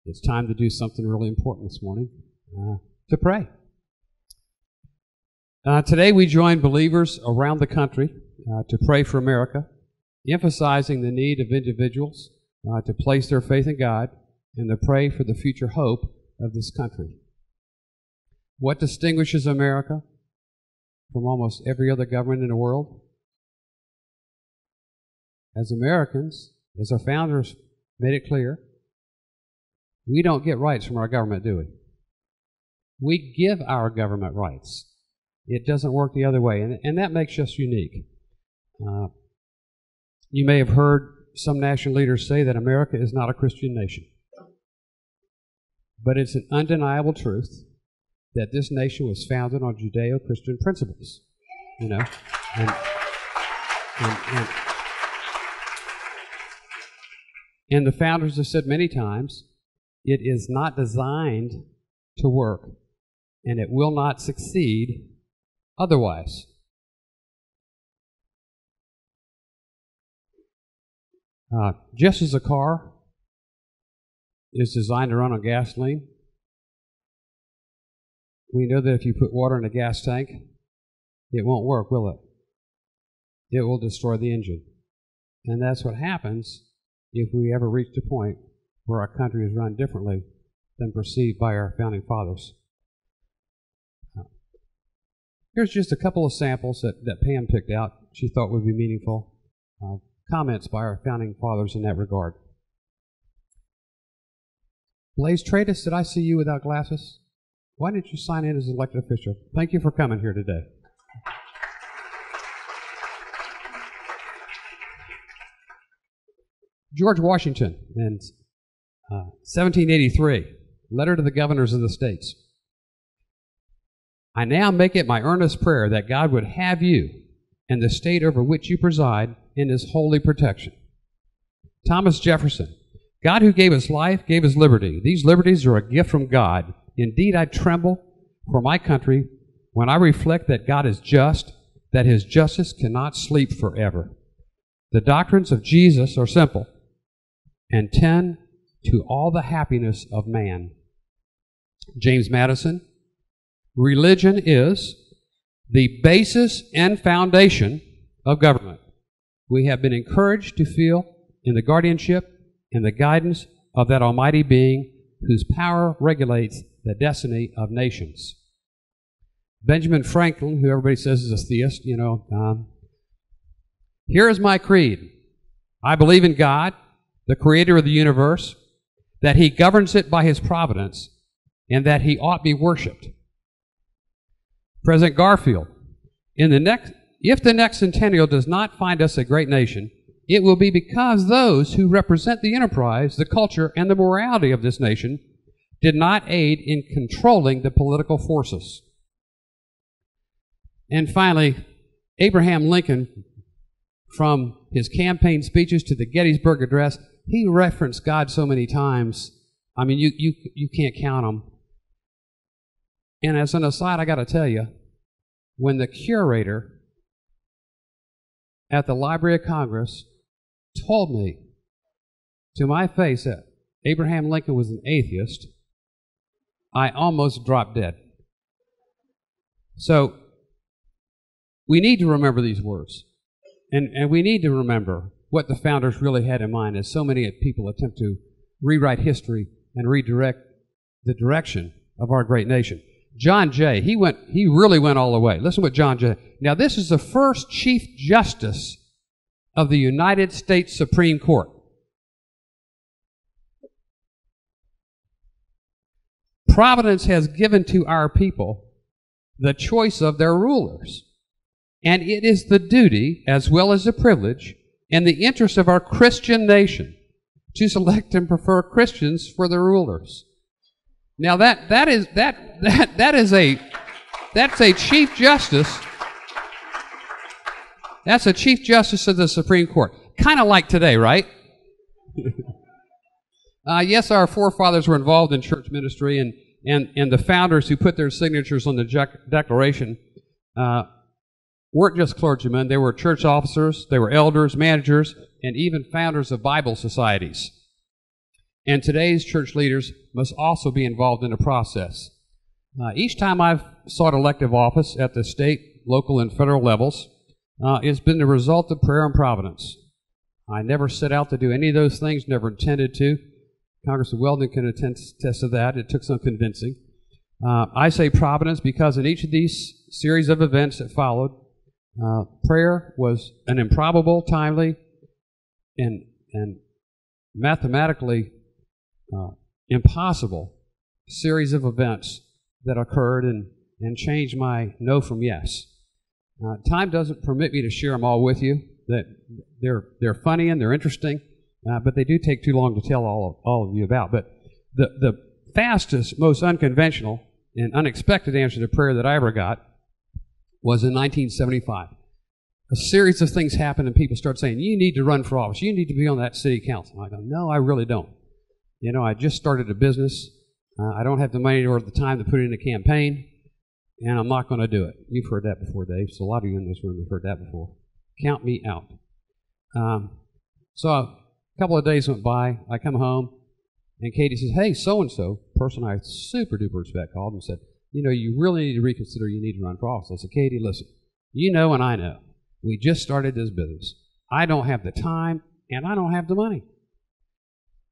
it's time to do something really important this morning, to pray. Today we join believers around the country to pray for America, emphasizing the need of individuals to place their faith in God and to pray for the future hope of this country. What distinguishes America from almost every other government in the world? As Americans, as our founders made it clear, we don't get rights from our government, do we? We give our government rights. It doesn't work the other way, and that makes us unique. You may have heard some national leaders say that America is not a Christian nation. But it's an undeniable truth that this nation was founded on Judeo-Christian principles. You know, and the founders have said many times, it is not designed to work, and it will not succeed otherwise. Just as a car is designed to run on gasoline, we know that if you put water in a gas tank, it won't work, will it? It will destroy the engine. And that's what happens if we ever reach the point where our country is run differently than perceived by our founding fathers. Here's just a couple of samples that Pam picked out she thought would be meaningful. Comments by our founding fathers in that regard. Blaise Tratus, did I see you without glasses? Why didn't you sign in as an elected official? Thank you for coming here today. George Washington in 1783, letter to the governors of the states. I now make it my earnest prayer that God would have you and the state over which you preside in his holy protection. Thomas Jefferson, God who gave us life, gave us liberty. These liberties are a gift from God. Indeed, I tremble for my country when I reflect that God is just, that his justice cannot sleep forever. The doctrines of Jesus are simple and tend to all the happiness of man. James Madison, religion is the basis and foundation of government. We have been encouraged to feel in the guardianship and the guidance of that almighty being whose power regulates the destiny of nations. Benjamin Franklin, who everybody says is a theist, here is my creed. I believe in God, the creator of the universe, that he governs it by his providence, and that he ought be worshipped. President Garfield, if the next centennial does not find us a great nation, it will be because those who represent the enterprise, the culture, and the morality of this nation did not aid in controlling the political forces. And finally, Abraham Lincoln, from his campaign speeches to the Gettysburg Address, he referenced God so many times. I mean, you can't count them. And as an aside, I got to tell you, when the curator at the Library of Congress told me to my face that Abraham Lincoln was an atheist, I almost dropped dead. So we need to remember these words. And we need to remember what the founders really had in mind, as so many people attempt to rewrite history and redirect the direction of our great nation. John Jay, he really went all the way. Listen to what John Jay. Now, this is the first Chief Justice of the United States Supreme Court. Providence has given to our people the choice of their rulers, and it is the duty, as well as the privilege, and the interest of our Christian nation to select and prefer Christians for their rulers. Now that's a Chief Justice. That's a Chief Justice of the Supreme Court. Kind of like today, right? Yes, our forefathers were involved in church ministry, and the founders who put their signatures on the Declaration weren't just clergymen. They were church officers, they were elders, managers, and even founders of Bible societies. And today's church leaders must also be involved in the process. Each time I've sought elective office at the state, local, and federal levels, it's been the result of prayer and providence. I never set out to do any of those things, never intended to. Congressman Weldon can attest to that. It took some convincing. I say providence because in each of these series of events that followed, prayer was an improbable, timely, and mathematically impossible series of events that occurred and changed my no from yes. Time doesn't permit me to share them all with you. That they're funny and they're interesting, but they do take too long to tell all of you about. But the fastest, most unconventional and unexpected answer to prayer that I ever got was in 1975. A series of things happened and people started saying, you need to run for office. You need to be on that city council. I go, no, I really don't. You know, I just started a business. I don't have the money or the time to put in a campaign, and I'm not going to do it. You've heard that before, Dave, so a lot of you in this room have heard that before. Count me out. So a couple of days went by. I come home, and Katie says, hey, so-and-so, person I super-duper respect, called and said, you know, you really need to reconsider you need to run for office. I said, Katie, listen, you know and I know. We just started this business. I don't have the time, and I don't have the money.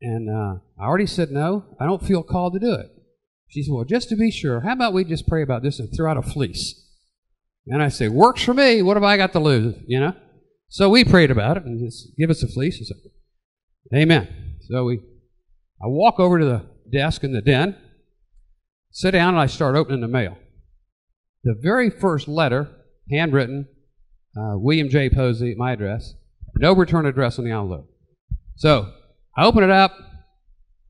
And I already said no. I don't feel called to do it. She said, well, just to be sure, how about we just pray about this and throw out a fleece? And I say, works for me. What have I got to lose? You know? So we prayed about it and just give us a fleece. And said, amen. So I walk over to the desk in the den, sit down, and I start opening the mail. The very first letter, handwritten, William J. Posey, my address, no return address on the envelope. So I open it up,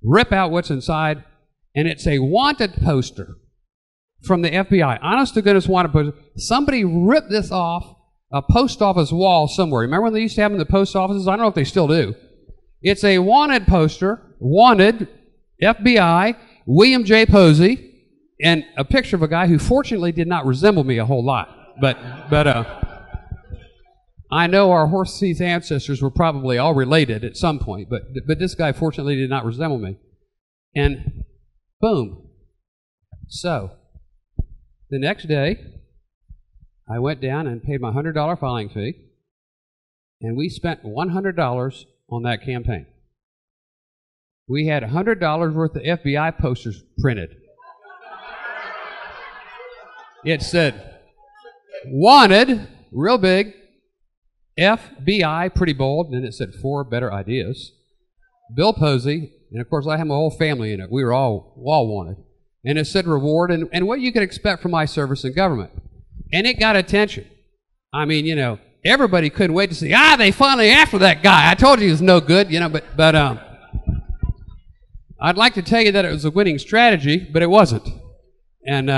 rip out what's inside, and it's a wanted poster from the FBI. Honest to goodness wanted poster. Somebody ripped this off a post office wall somewhere. Remember when they used to have them in the post offices? I don't know if they still do. It's a wanted poster, wanted, FBI, William J. Posey, and a picture of a guy who fortunately did not resemble me a whole lot. But I know our horse teeth ancestors were probably all related at some point, but this guy fortunately did not resemble me. And boom. So, the next day, I went down and paid my $100 filing fee, and we spent $100 on that campaign. We had $100 worth of FBI posters printed. It said, wanted, real big, FBI, pretty bold, and then it said 4 better ideas. Bill Posey, and of course I have my whole family in it. We were all wanted. And it said reward and what you could expect from my service in government. And it got attention. I mean, you know, everybody couldn't wait to see, they finally after that guy. I told you he was no good, you know, but I'd like to tell you that it was a winning strategy, but it wasn't. And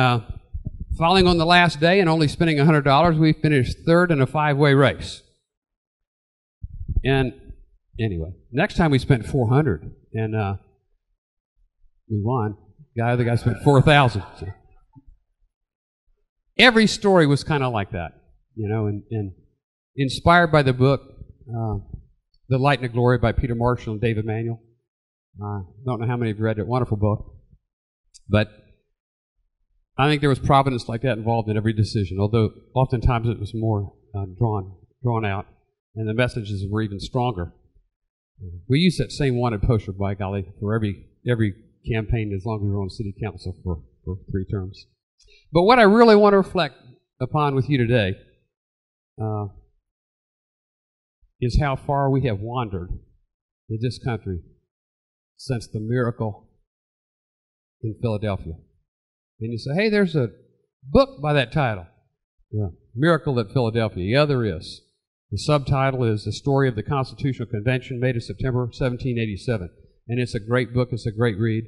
falling on the last day and only spending $100, we finished third in a 5-way race. And anyway, next time we spent $400, and we won. The other guy spent $4,000. So. Every story was kind of like that, you know, and inspired by the book, The Light and the Glory by Peter Marshall and David Manuel. Don't know how many of you read it. Wonderful book. But I think there was providence like that involved in every decision, although oftentimes it was more drawn out, and the messages were even stronger. We used that same wanted poster, by golly, for every campaign as long as we were on city council for 3 terms. But what I really want to reflect upon with you today is how far we have wandered in this country since the miracle in Philadelphia. And you say, hey, there's a book by that title, Miracle at Philadelphia. Yeah, there is. The subtitle is The Story of the Constitutional Convention, made in September 1787. And it's a great book. It's a great read.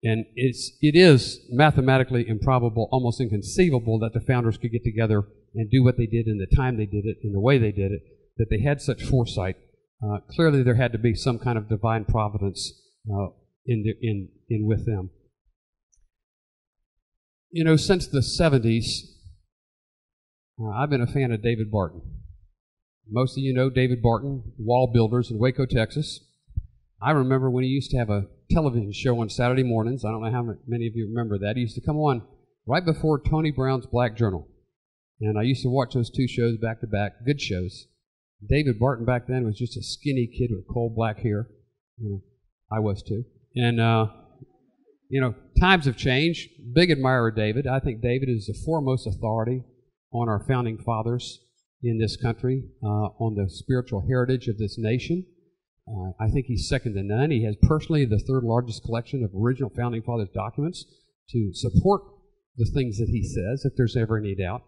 And it is mathematically improbable, almost inconceivable that the founders could get together and do what they did in the time they did it, in the way they did it, that they had such foresight. Clearly there had to be some kind of divine providence in with them. You know, since the 70s, I've been a fan of David Barton. Most of you know David Barton, wall builders in Waco, Texas. I remember when he used to have a television show on Saturday mornings. I don't know how many of you remember that. It used to come on right before Tony Brown's Black Journal. And I used to watch those two shows back to back, good shows. David Barton back then was just a skinny kid with coal black hair. I was too. And, times have changed. Big admirer of David. I think David is the foremost authority on our founding fathers in this country, on the spiritual heritage of this nation. I think he's second to none. He has personally the third largest collection of original founding fathers documents to support the things that he says, if there's ever any doubt.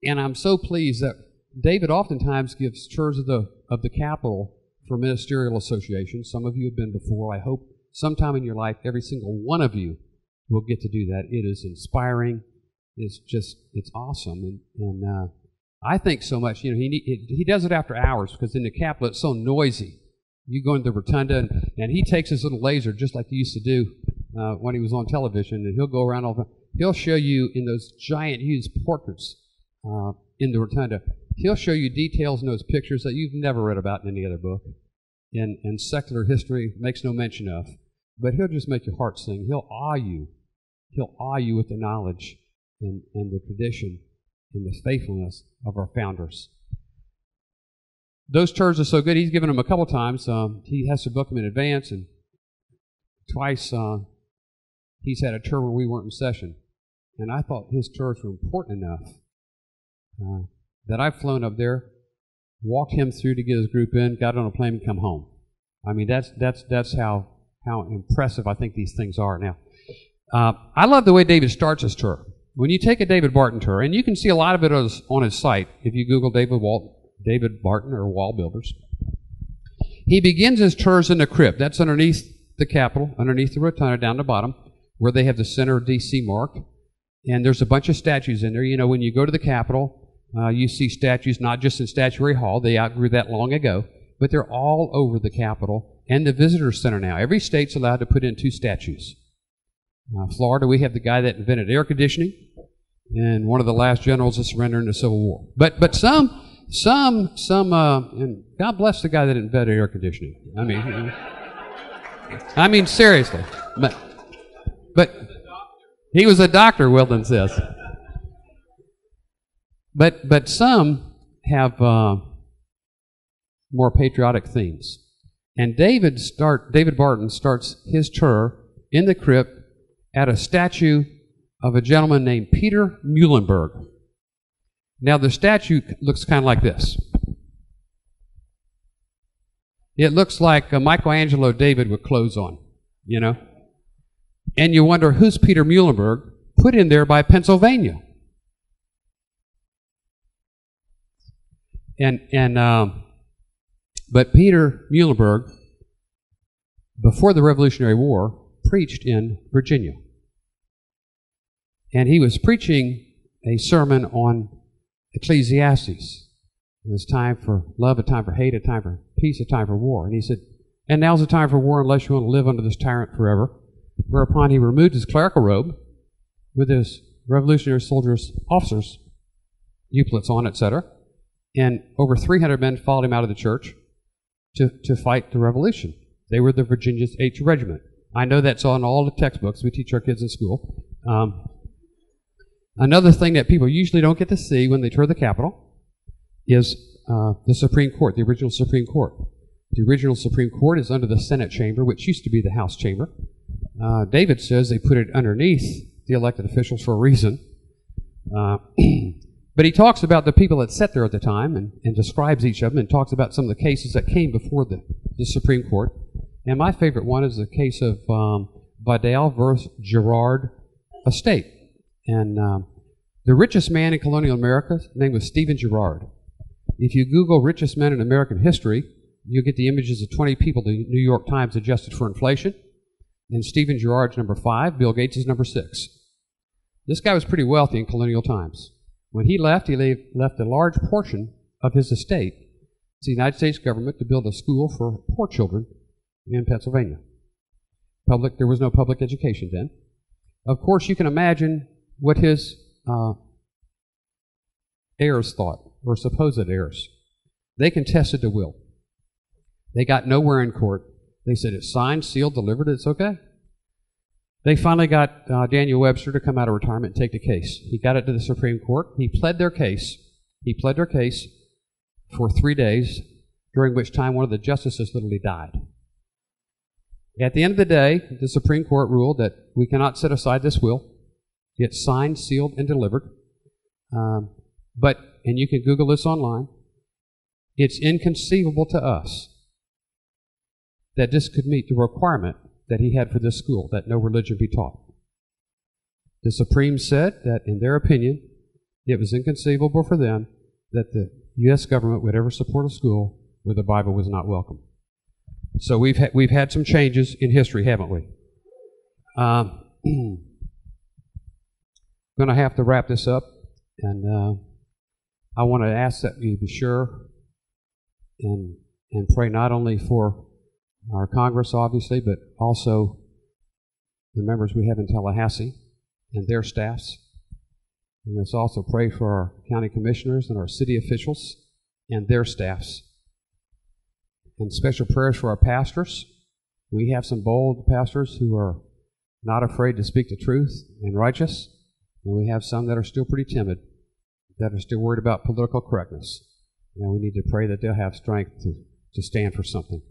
And I'm so pleased that David oftentimes gives tours of the Capitol for ministerial associations. Some of you have been before. I hope sometime in your life, every single one of you will get to do that. It is inspiring. It's awesome. And I think so much, he does it after hours because in the Capitol it's so noisy. You go into the rotunda and he takes his little laser just like he used to do when he was on television, and he'll go around he'll show you in those giant, huge portraits in the rotunda, he'll show you details in those pictures that you've never read about in any other book. And secular history makes no mention of. But he'll just make your heart sing. He'll awe you. He'll awe you with the knowledge and the tradition and the faithfulness of our founders. Those tours are so good. He's given them a couple times. He has to book them in advance, and twice he's had a tour where we weren't in session. And I thought his tours were important enough that I've flown up there, walked him through to get his group in, got on a plane, and come home. I mean, that's how impressive I think these things are now. I love the way David starts his tour. When you take a David Barton tour, and you can see a lot of it on his site if you Google David Barton or Wall Builders, he begins his tours in the crypt. That's underneath the Capitol, underneath the rotunda down the bottom, where they have the center of D.C. marked. And there's a bunch of statues in there. When you go to the Capitol, you see statues not just in Statuary Hall. They outgrew that long ago. But they're all over the Capitol and the Visitor Center now. Every state's allowed to put in 2 statues. Florida, we have the guy that invented air conditioning and one of the last generals to surrender in the Civil War. But some, and God bless the guy that invented air conditioning. I mean seriously. But he was a doctor, Weldon says. But some have more patriotic themes. And David Barton starts his tour in the crypt at a statue of a gentleman named Peter Muhlenberg. Now the statue looks kind of like this. It looks like Michelangelo David with clothes on, And you wonder, who's Peter Muhlenberg? Put in there by Pennsylvania. But Peter Muhlenberg, before the Revolutionary War, preached in Virginia. And he was preaching a sermon on Ecclesiastes. It's time for love, a time for hate, a time for peace, a time for war. And he said, and now's the time for war unless you want to live under this tyrant forever. Whereupon he removed his clerical robe with his Revolutionary soldiers, officers, epaulets on, etc. And over 300 men followed him out of the church to fight the revolution. They were the Virginia's 8th Regiment. I know that's on all the textbooks we teach our kids in school. Another thing that people usually don't get to see when they tour the Capitol is the Supreme Court, the original Supreme Court. The original Supreme Court is under the Senate chamber, which used to be the House chamber. David says they put it underneath the elected officials for a reason. But he talks about the people that sat there at the time and describes each of them and talks about some of the cases that came before the Supreme Court. And my favorite one is the case of Vidal versus Girard Estate. And the richest man in colonial America, his name was Stephen Girard. If you Google richest men in American history, you'll get the images of 20 people the New York Times adjusted for inflation. And Stephen Girard's number 5, Bill Gates is number 6. This guy was pretty wealthy in colonial times. When he left a large portion of his estate to the United States government to build a school for poor children in Pennsylvania. There was no public education then. Of course, you can imagine what his heirs thought, or supposed heirs. They contested the will. They got nowhere in court. They said, it's signed, sealed, delivered, it's okay. They finally got Daniel Webster to come out of retirement and take the case. He got it to the Supreme Court. He pled their case. He pled their case for 3 days, during which time one of the justices literally died. At the end of the day, the Supreme Court ruled that we cannot set aside this will. It's signed, sealed, and delivered. But, and you can Google this online, it's inconceivable to us that this could meet the requirement that he had for this school, that no religion be taught. The Supreme said that, in their opinion, it was inconceivable for them that the U.S. government would ever support a school where the Bible was not welcome. So we've had some changes in history, haven't we? I'm going to have to wrap this up, and I want to ask that you be sure and pray not only for our Congress, obviously, but also the members we have in Tallahassee and their staffs. And let's also pray for our county commissioners and our city officials and their staffs. And special prayers for our pastors. We have some bold pastors who are not afraid to speak the truth and righteous, and we have some that are still pretty timid, that are still worried about political correctness. And we need to pray that they'll have strength to stand for something.